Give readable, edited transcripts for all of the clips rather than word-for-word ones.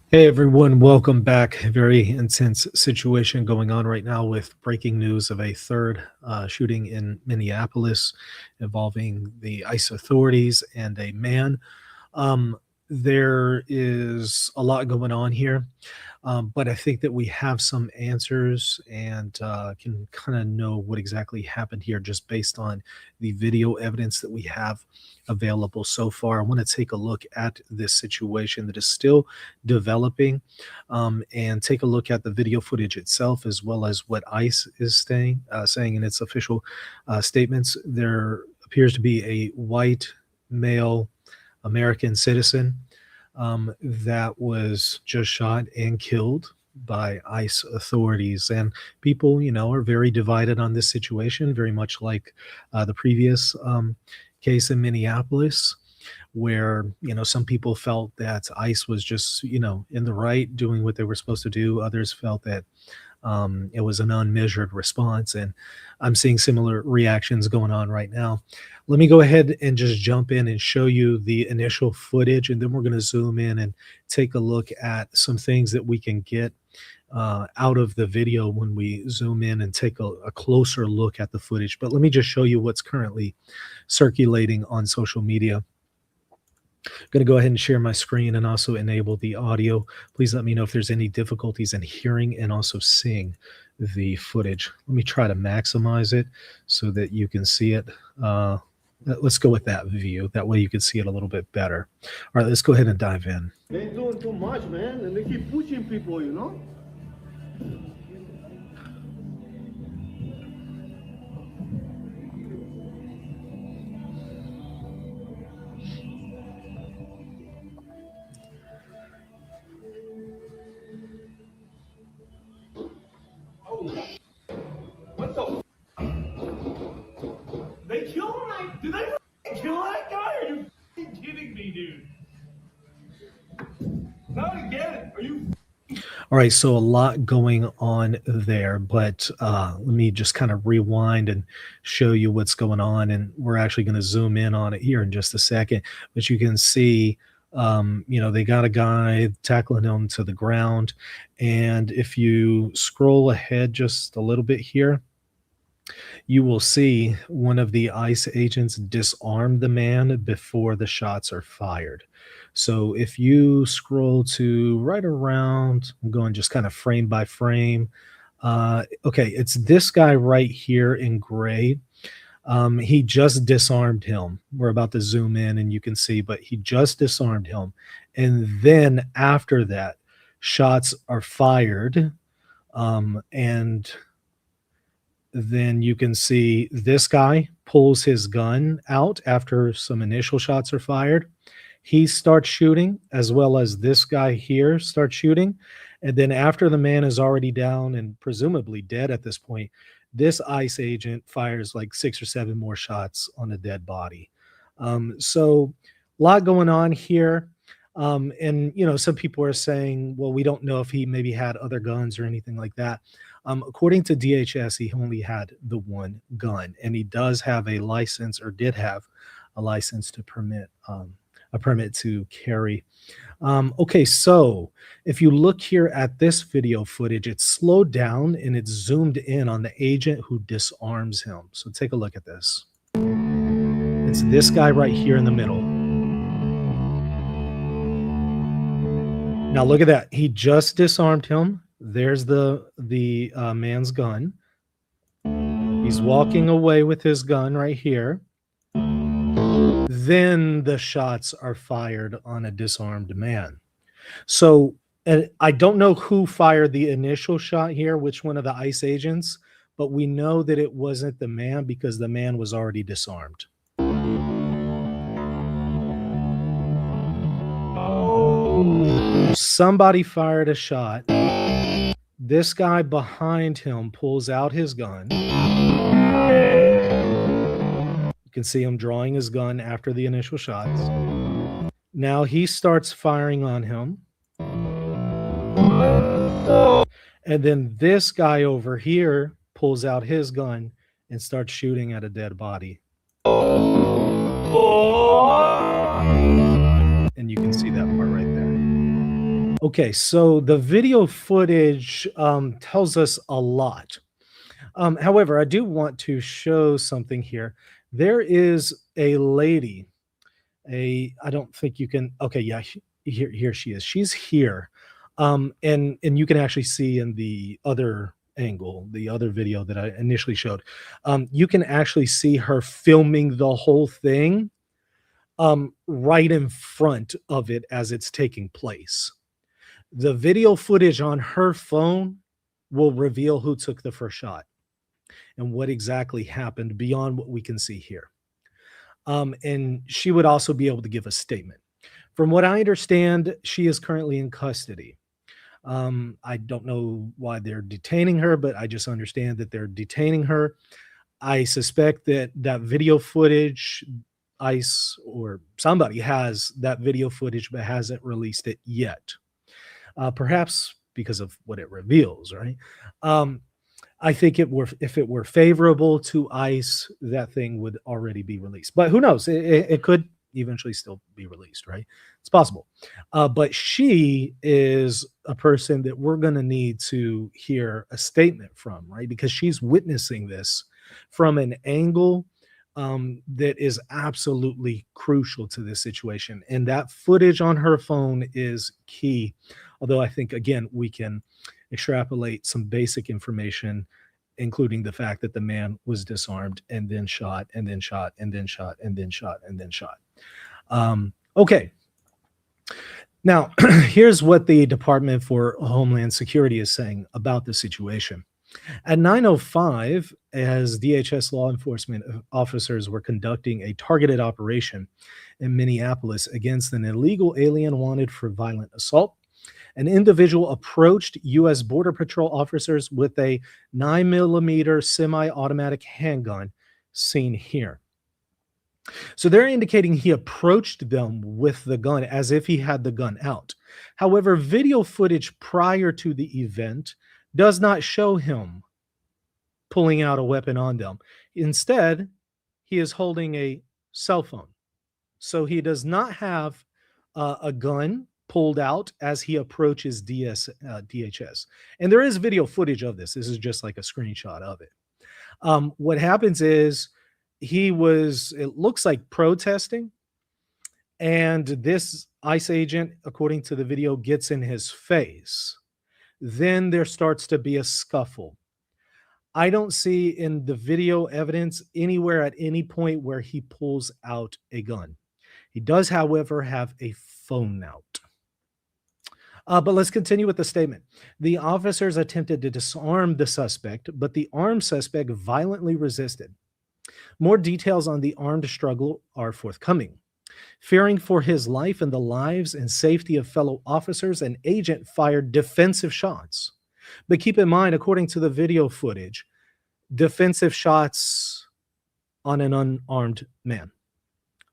Hey everyone, welcome back. Very intense situation going on right now with breaking news of a third shooting in Minneapolis involving the ICE authorities and a man. Um, there is a lot going on here, but I think that we have some answers and can kind of know what exactly happened here just based on the video evidence that we have available so far. I want to take a look at this situation that is still developing and take a look at the video footage itself as well as what ICE is saying in its official statements. There appears to be a white male American citizen that was just shot and killed by ICE authorities. And people, are very divided on this situation, very much like the previous case in Minneapolis, where, some people felt that ICE was just, in the right, doing what they were supposed to do. Others felt that it was an unmeasured response. And I'm seeing similar reactions going on right now. Let me go ahead and just jump in and show you the initial footage, and then we're going to zoom in and take a look at some things that we can get out of the video when we zoom in and take a closer look at the footage. But let me just show you what's currently circulating on social media. I'm going to go ahead and share my screen and also enable the audio. Please let me know if there's any difficulties in hearing and also seeing the footage. Let me try to maximize it so that you can see it. Let's go with that view. That way you can see it a little bit better. All right, let's go ahead and dive in. They doing too much, man, and they keep pushing people, What the? They killed him? Did they kill that guy? Are you kidding me, dude? Not again. Are you? All right, so a lot going on there, but let me just kind of rewind and show you what's going on. And we're actually going to zoom in on it here in just a second. But you can see, they got a guy tackling him to the ground. And if you scroll ahead just a little bit here, you will see one of the ICE agents disarm the man before the shots are fired. So if you scroll to right around, I'm going just kind of frame by frame. Okay, it's this guy right here in gray. He just disarmed him. We're about to zoom in and you can see, but he just disarmed him. And then after that, shots are fired. And then you can see this guy pulls his gun out after some initial shots are fired. He starts shooting, as well as this guy here starts shooting. And then after the man is already down and presumably dead at this point, this ICE agent fires like 6 or 7 more shots on a dead body. So a lot going on here. And, some people are saying, well, we don't know if he maybe had other guns or anything like that. According to DHS, he only had the one gun, and he does have a license, or did have a license to permit a permit to carry. Okay, so if you look here at this video footage, it's slowed down and it's zoomed in on the agent who disarms him. So take a look at this. It's this guy right here in the middle. Now look at that. He just disarmed him. There's the man's gun. He's walking away with his gun right here. Then the shots are fired on a disarmed man. So I don't know who fired the initial shot here, which one of the ICE agents, but we know that it wasn't the man because the man was already disarmed. Somebody fired a shot. This guy behind him pulls out his gun. You can see him drawing his gun after the initial shots. Now he starts firing on him. And then this guy over here pulls out his gun and starts shooting at a dead body. And you can see that part right there. Okay, so the video footage tells us a lot. However, I do want to show something here. There is a lady. I don't think you can. Okay, yeah, here she is. She's here, and you can actually see in the other angle, the other video that I initially showed, you can actually see her filming the whole thing right in front of it as it's taking place. The video footage on her phone will reveal who took the first shot and what exactly happened beyond what we can see here. And she would also be able to give a statement. From what I understand, she is currently in custody. I don't know why they're detaining her, but I just understand that they're detaining her. I suspect that that video footage, ICE or somebody has that video footage, but hasn't released it yet. Perhaps because of what it reveals, right? Um, I think if it were favorable to ICE, that thing would already be released. But who knows? It could eventually still be released, right? It's possible. But she is a person that we're going to need to hear a statement from, right? Because she's witnessing this from an angle that is absolutely crucial to this situation. And that footage on her phone is key. Although I think, again, we can extrapolate some basic information, including the fact that the man was disarmed and then shot and then shot and then shot and then shot and then shot. Okay. Now, here's what the Department for Homeland Security is saying about the situation. At 9:05, as DHS law enforcement officers were conducting a targeted operation in Minneapolis against an illegal alien wanted for violent assault, an individual approached U.S. Border Patrol officers with a 9mm semi-automatic handgun seen here. So they're indicating he approached them with the gun as if he had the gun out. However, video footage prior to the event does not show him pulling out a weapon on them. Instead, he is holding a cell phone. So he does not have a gun pulled out as he approaches DHS. And there is video footage of this. This is just like a screenshot of it. What happens is it looks like protesting, and this ICE agent, according to the video, gets in his face. Then there starts to be a scuffle. I don't see in the video evidence anywhere at any point where he pulls out a gun. He does, however, have a phone out. But let's continue with the statement. The officers attempted to disarm the suspect, but the armed suspect violently resisted. More details on the armed struggle are forthcoming. Fearing for his life and the lives and safety of fellow officers, an agent fired defensive shots. But keep in mind, according to the video footage, defensive shots on an unarmed man.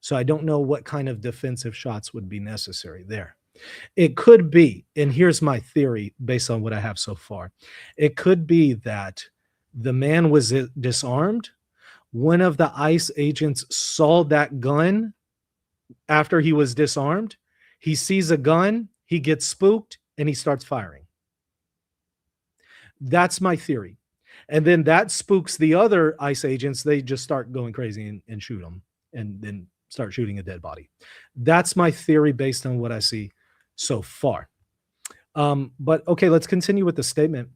So I don't know what kind of defensive shots would be necessary there. It could be, and here's my theory based on what I have so far. It could be that the man was disarmed. One of the ICE agents saw that gun after he was disarmed. He sees a gun, he gets spooked, and he starts firing. That's my theory. And then that spooks the other ICE agents. They just start going crazy and shoot them and then start shooting a dead body. That's my theory based on what I see so far. But okay, let's continue with the statement.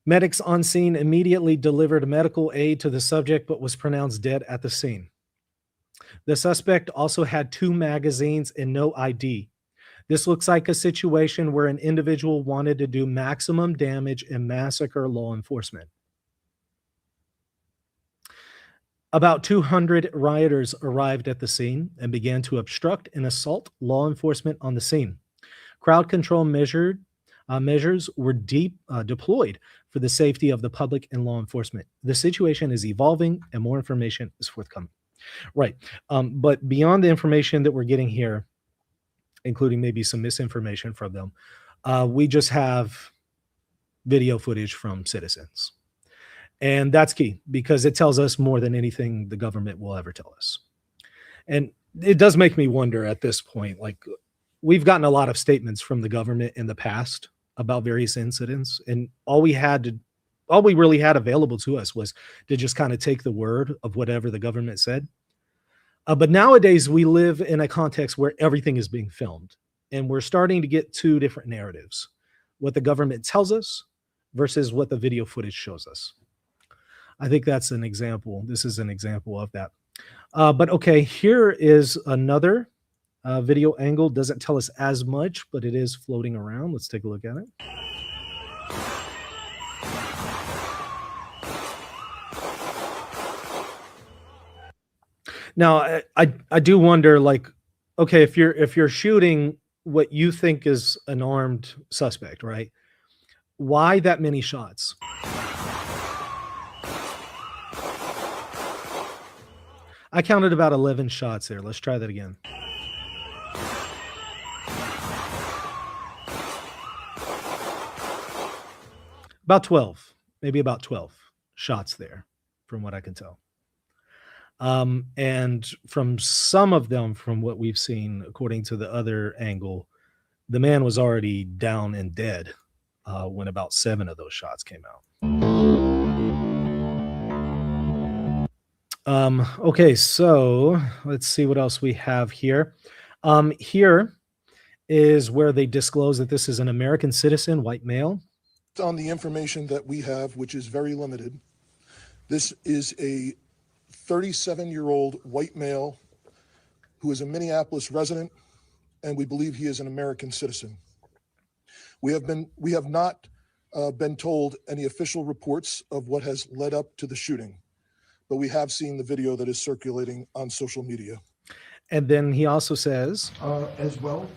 Medics on scene immediately delivered medical aid to the subject, but was pronounced dead at the scene. The suspect also had 2 magazines and no ID. This looks like a situation where an individual wanted to do maximum damage and massacre law enforcement. About 200 rioters arrived at the scene and began to obstruct and assault law enforcement on the scene. Crowd control measures were deployed for the safety of the public and law enforcement. The situation is evolving and more information is forthcoming. Right. But beyond the information that we're getting here, including maybe some misinformation from them, we just have video footage from citizens. And that's key because it tells us more than anything the government will ever tell us. And it does make me wonder at this point, like, we've gotten a lot of statements from the government in the past about various incidents, and all we really had available to us was to just kind of take the word of whatever the government said. But nowadays, we live in a context where everything is being filmed, and we're starting to get two different narratives: what the government tells us versus what the video footage shows us. I think that's an example. This is an example of that. But okay, here is another video angle. Doesn't tell us as much, but it is floating around. Let's take a look at it. Now, I do wonder, like, okay, if you're shooting what you think is an armed suspect, right? Why that many shots? I counted about 11 shots there. Let's try that again. About 12, maybe about 12 shots there, from what I can tell. And from some of them, from what we've seen, according to the other angle, the man was already down and dead when about 7 of those shots came out. Okay, so let's see what else we have here. Here is where they disclose that this is an American citizen, white male. On the information that we have, which is very limited, this is a 37-year-old white male who is a Minneapolis resident, and we believe he is an American citizen. We have not been told any official reports of what has led up to the shooting, but we have seen the video that is circulating on social media. And then he also says, as well.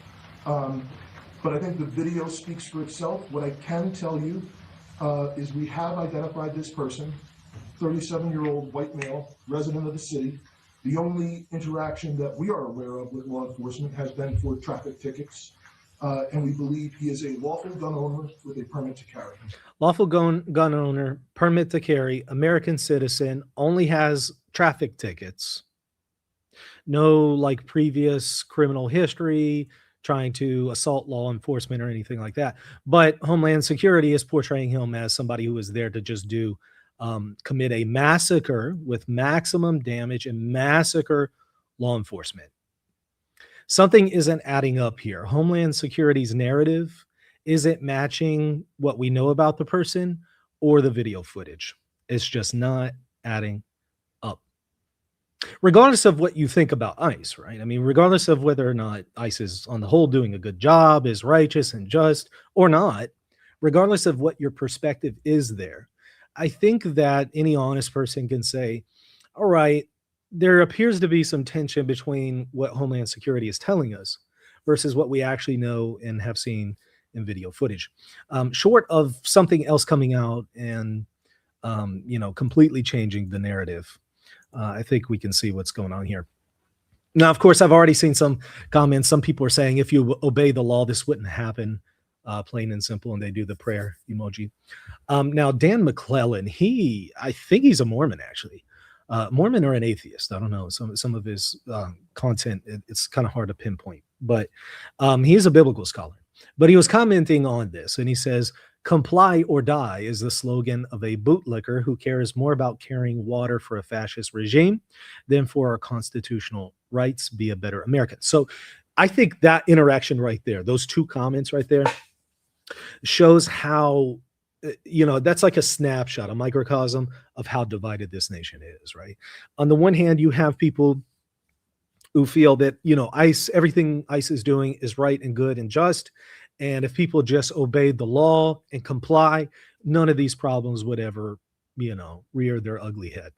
But I think the video speaks for itself. What I can tell you is we have identified this person, 37-year-old white male, resident of the city. The only interaction that we are aware of with law enforcement has been for traffic tickets. And we believe he is a lawful gun owner with a permit to carry. Lawful gun owner, permit to carry, American citizen, only has traffic tickets. No like previous criminal history, trying to assault law enforcement or anything like that. But Homeland Security is portraying him as somebody who is there to just commit a massacre with maximum damage and massacre law enforcement. Something isn't adding up here. Homeland Security's narrative isn't matching what we know about the person or the video footage. It's just not adding up. Regardless of what you think about ICE, right? I mean, regardless of whether or not ICE is on the whole doing a good job, is righteous and just or not, regardless of what your perspective is there, I think that any honest person can say, all right, there appears to be some tension between what Homeland Security is telling us versus what we actually know and have seen in video footage. Short of something else coming out and, completely changing the narrative, I think we can see what's going on here. Now, of course, I've already seen some comments. Some people are saying if you obey the law, this wouldn't happen, plain and simple, and they do the prayer emoji. Now, Dan McClellan, I think he's a Mormon, actually. Mormon or an atheist. I don't know. Some of his content, it's kind of hard to pinpoint, but he is a biblical scholar. But he was commenting on this, and he says, "Comply or die" is the slogan of a bootlicker who cares more about carrying water for a fascist regime than for our constitutional rights. Be a better American. So I think that interaction right there, those two comments right there, shows how, that's like a snapshot, a microcosm of how divided this nation is, right? On the one hand, you have people who feel that, ICE, everything ICE is doing is right and good and just. And if people just obeyed the law and comply, none of these problems would ever, rear their ugly head.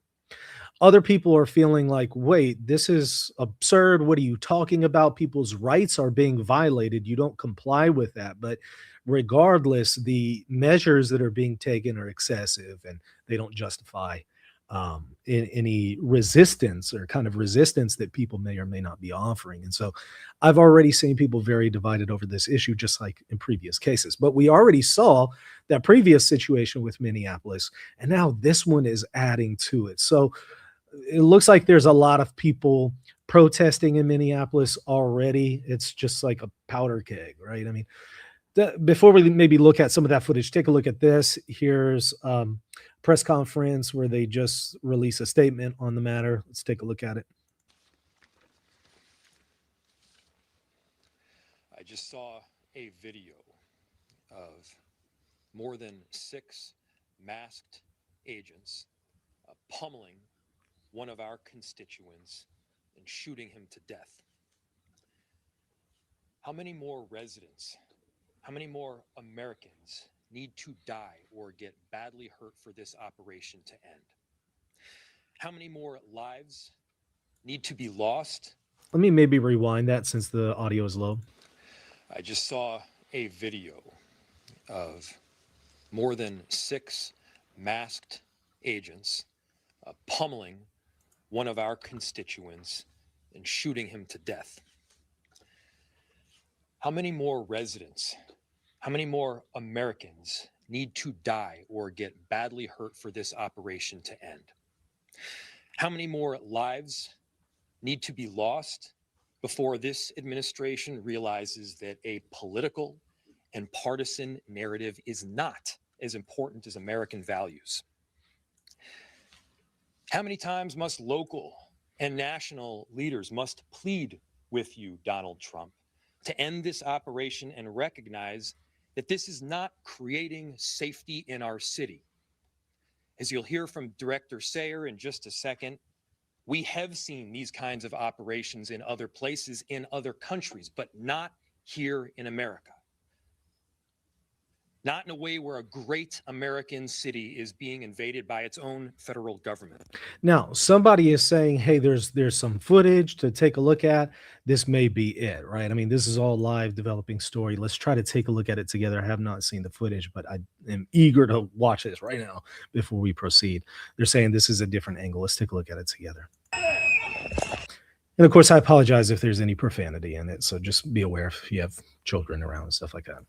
Other people are feeling like, wait, this is absurd. What are you talking about? People's rights are being violated. You don't comply with that. But regardless, the measures that are being taken are excessive and they don't justify any resistance or kind of resistance that people may or may not be offering. And so I've already seen people very divided over this issue, just like in previous cases. But we already saw that previous situation with Minneapolis, and now this one is adding to it. So it looks like there's a lot of people protesting in Minneapolis already. It's just like a powder keg, right? I mean, before we maybe look at some of that footage, take a look at this. Here's press conference where they just release a statement on the matter. Let's take a look at it. I just saw a video of more than 6 masked agents pummeling one of our constituents and shooting him to death. How many more residents, how many more Americans need to die or get badly hurt for this operation to end? How many more lives need to be lost? Let me maybe rewind that since the audio is low. I just saw a video of more than 6 masked agents pummeling one of our constituents and shooting him to death. How many more residents, how many more Americans need to die or get badly hurt for this operation to end? How many more lives need to be lost before this administration realizes that a political and partisan narrative is not as important as American values? How many times must local and national leaders must plead with you, Donald Trump, to end this operation and recognize that this is not creating safety in our city? As you'll hear from Director Sayer in just a second, we have seen these kinds of operations in other places, in other countries, but not here in America. Not in a way where a great American city is being invaded by its own federal government. Now, somebody is saying, hey, there's some footage to take a look at. This may be it, right? I mean, this is all live developing story. Let's try to take a look at it together. I have not seen the footage, but I am eager to watch this right now before we proceed. They're saying this is a different angle. Let's take a look at it together. And of course, I apologize if there's any profanity in it. So just be aware if you have children around and stuff like that.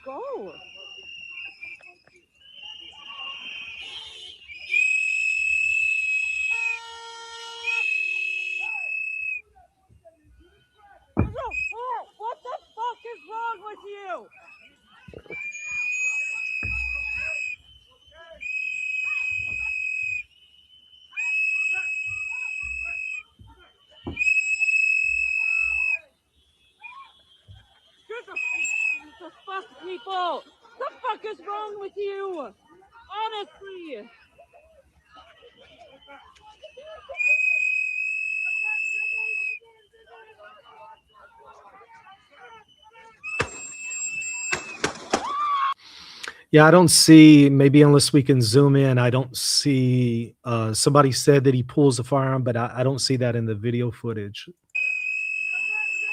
Go. What the fuck is wrong with you? The fuck, people? The fuck is wrong with you? Honestly. Yeah, I don't see, maybe unless we can zoom in, I don't see, somebody said that he pulls a firearm, but I don't see that in the video footage.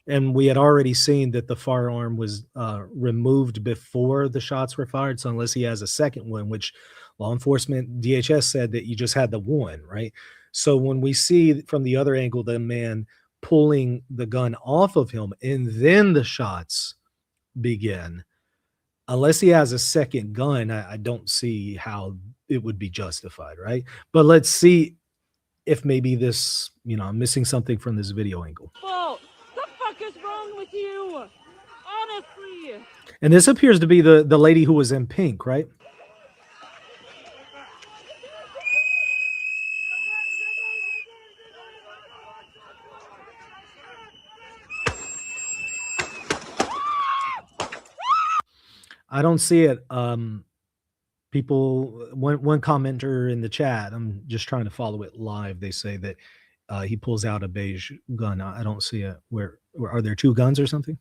And we had already seen that the firearm was removed before the shots were fired. So unless he has a second one, which law enforcement, DHS said that you just had the one, right? So when we see from the other angle, the man pulling the gun off of him and then the shots begin, unless he has a second gun, I don't see how it would be justified, right? But let's see if maybe this, I'm missing something from this video angle. What the fuck is wrong with you? Honestly. And this appears to be the lady who was in pink, right? I don't see it. People, one commenter in the chat, I'm just trying to follow it live. They say that he pulls out a beige gun. I don't see it. Where are there two guns or something?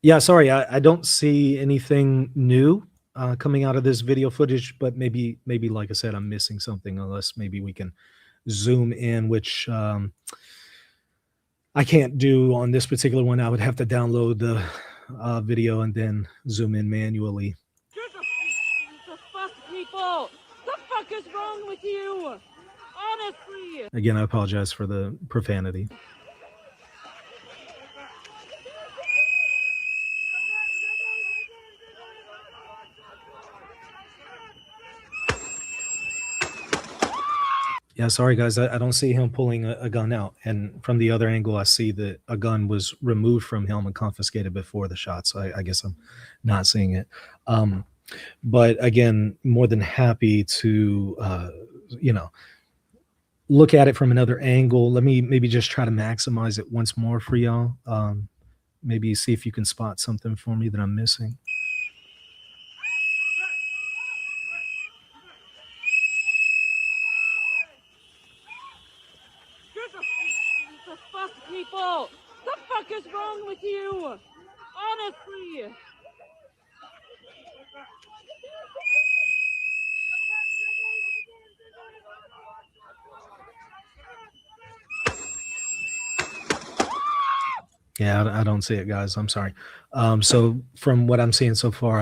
Yeah, sorry, I don't see anything new coming out of this video footage, but maybe like I said, I'm missing something, unless maybe we can zoom in, which I I can't do on this particular one. I would have to download the video and then zoom in manually. The fuck, people? The fuck is wrong with you? Honestly. Again, I apologize for the profanity. Yeah, sorry guys, I don't see him pulling a gun out. And from the other angle, I see that a gun was removed from him and confiscated before the shot. So I guess I'm not seeing it. But again, more than happy to, look at it from another angle. Let me maybe just try to maximize it once more for y'all. Maybe see if you can spot something for me that I'm missing. The fuck, people? The fuck is wrong with you? Honestly. Yeah, I don't see it, guys. I'm sorry. So from what I'm seeing so far,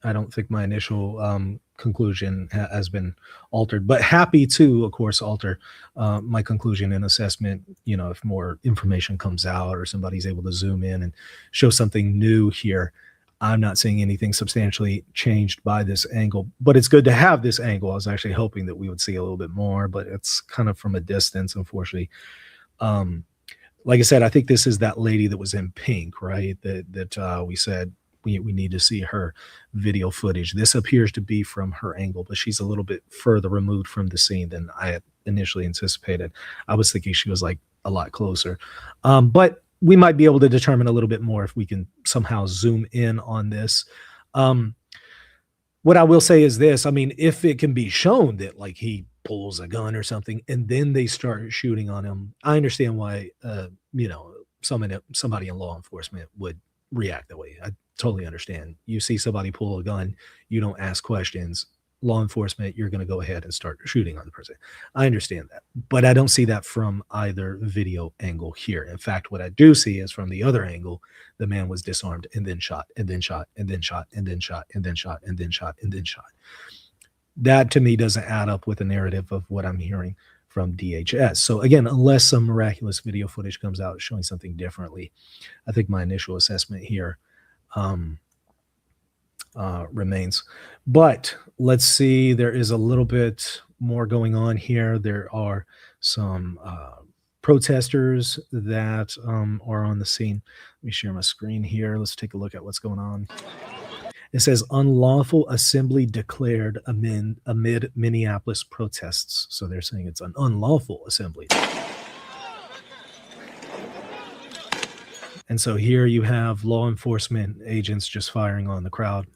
I don't think my initial conclusion has been altered, but happy to, of course, alter my conclusion and assessment, if more information comes out or somebody's able to zoom in and show something new here. I'm not seeing anything substantially changed by this angle, but it's good to have this angle. I was actually hoping that we would see a little bit more, but it's kind of from a distance, unfortunately. Like I said, I think this is that lady that was in pink, right? That we said we need to see her video footage. This appears to be from her angle, but she's a little bit further removed from the scene than I had initially anticipated. I was thinking she was like a lot closer. But we might be able to determine a little bit more if we can somehow zoom in on this. What I will say is this. I mean, if it can be shown that like he pulls a gun or something and then they start shooting on him, I understand why somebody in law enforcement would react that way. I totally understand. You see somebody pull a gun, you don't ask questions. Law enforcement, you're going to go ahead and start shooting on the person. I understand that, but I don't see that from either video angle here. In fact, what I do see is from the other angle, the man was disarmed and then shot and then shot and then shot and then shot and then shot and then shot and then shot. That to me doesn't add up with the narrative of what I'm hearing from DHS. So again, unless some miraculous video footage comes out showing something differently, I think my initial assessment here remains. But let's see, there is a little bit more going on here. There are some protesters that are on the scene. Let me share my screen here. Let's take a look at what's going on. It says unlawful assembly declared amid Minneapolis protests. So they're saying it's an unlawful assembly. And so here you have law enforcement agents just firing on the crowd.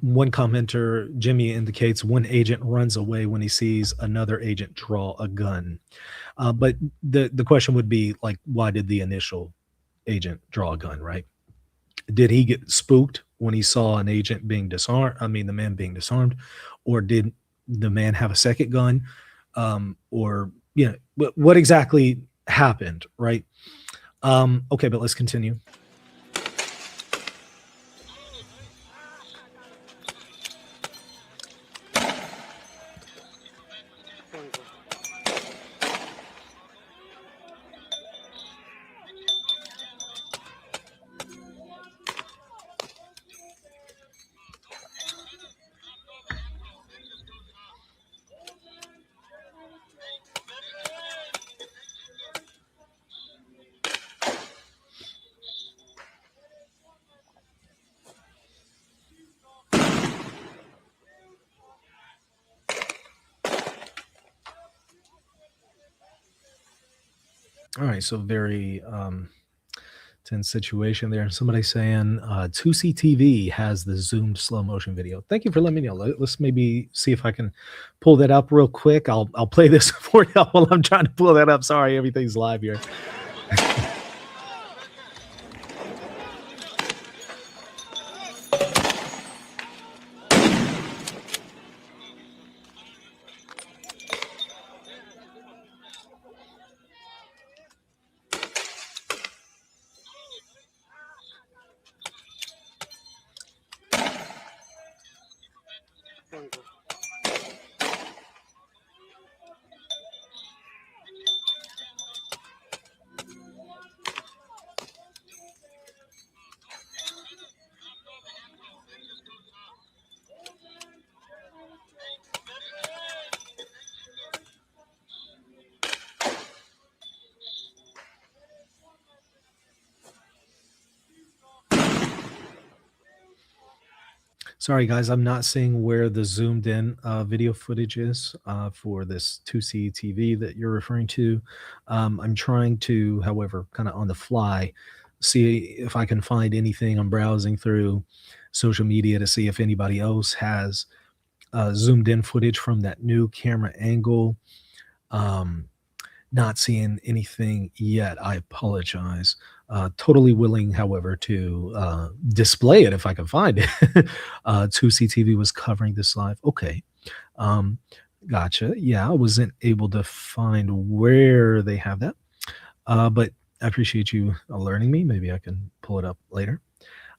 One commenter, Jimmy, indicates one agent runs away when he sees another agent draw a gun. But the question would be, like, why did the initial agent draw a gun, right? Did he get spooked when he saw an agent being disarmed? I mean, the man being disarmed, or did the man have a second gun? Or, what exactly happened, right? Okay, but let's continue. All right, so very tense situation there. Somebody saying 2CTV has the zoomed slow motion video. Thank you for letting me know. Let's maybe see if I can pull that up real quick. I'll play this for you while I'm trying to pull that up. Sorry, everything's live here. Sorry, guys, I'm not seeing where the zoomed in video footage is for this 2C TV that you're referring to. I'm trying to, however, kind of on the fly, see if I can find anything. I'm browsing through social media to see if anybody else has zoomed in footage from that new camera angle. Not seeing anything yet. I apologize. Totally willing, however, to display it if I can find it. 2CTV was covering this live. Okay. Gotcha. Yeah, I wasn't able to find where they have that. But I appreciate you alerting me. Maybe I can pull it up later.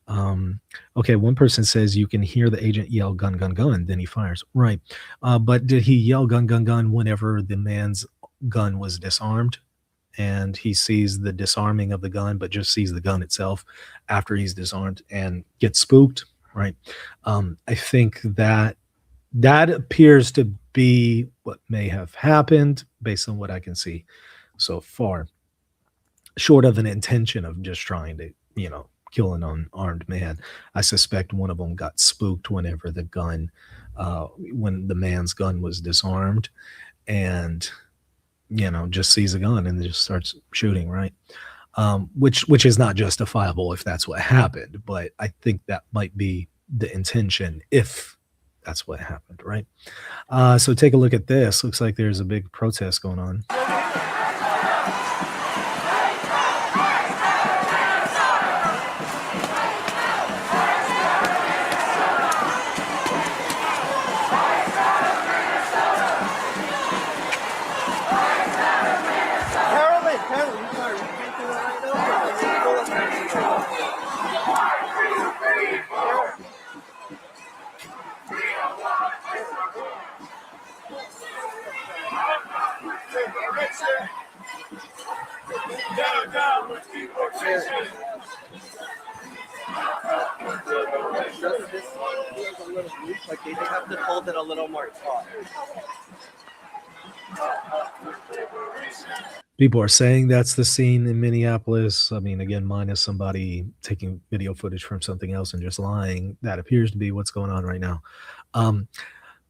Okay, one person says you can hear the agent yell gun, gun, gun, then he fires. Right. But did he yell gun, gun, gun whenever the man's gun was disarmed and he sees the disarming of the gun, but just sees the gun itself after he's disarmed and gets spooked? Right. I think that appears to be what may have happened based on what I can see so far, short of an intention of just trying to, kill an unarmed man. I suspect one of them got spooked whenever when the man's gun was disarmed, and just sees a gun and just starts shooting, right? Which is not justifiable if that's what happened, but I think that might be the intention if that's what happened, right? So take a look at this. Looks like there's a big protest going on. Like they just have to hold it a little more taut. People are saying that's the scene in Minneapolis. I mean, again, minus somebody taking video footage from something else and just lying. That appears to be what's going on right now.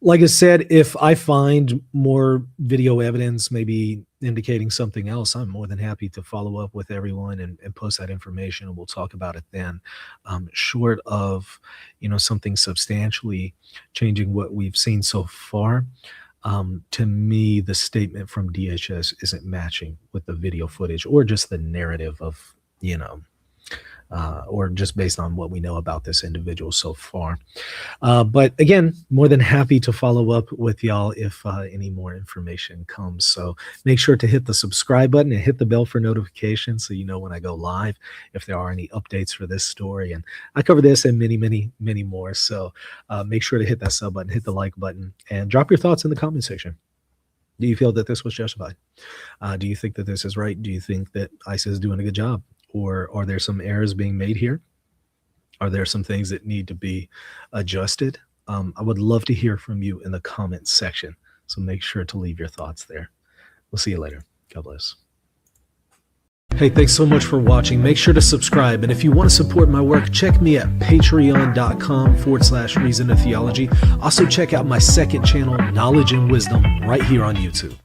Like I said, if I find more video evidence, maybe indicating something else, I'm more than happy to follow up with everyone and post that information, and we'll talk about it then. Short of, something substantially changing what we've seen so far, to me, the statement from DHS isn't matching with the video footage or just the narrative of, or just based on what we know about this individual so far. But again, more than happy to follow up with y'all if any more information comes. So make sure to hit the subscribe button and hit the bell for notifications so you know when I go live, if there are any updates for this story. And I cover this and many, many, many more. So make sure to hit that sub button, hit the like button, and drop your thoughts in the comment section. Do you feel that this was justified? Do you think that this is right? Do you think that ICE is doing a good job? Or are there some errors being made here? Are there some things that need to be adjusted? I would love to hear from you in the comments section. So make sure to leave your thoughts there. We'll see you later. God bless. Hey, thanks so much for watching. Make sure to subscribe. And if you want to support my work, check me at patreon.com/Reason to Theology. Also check out my second channel, Knowledge and Wisdom, right here on YouTube.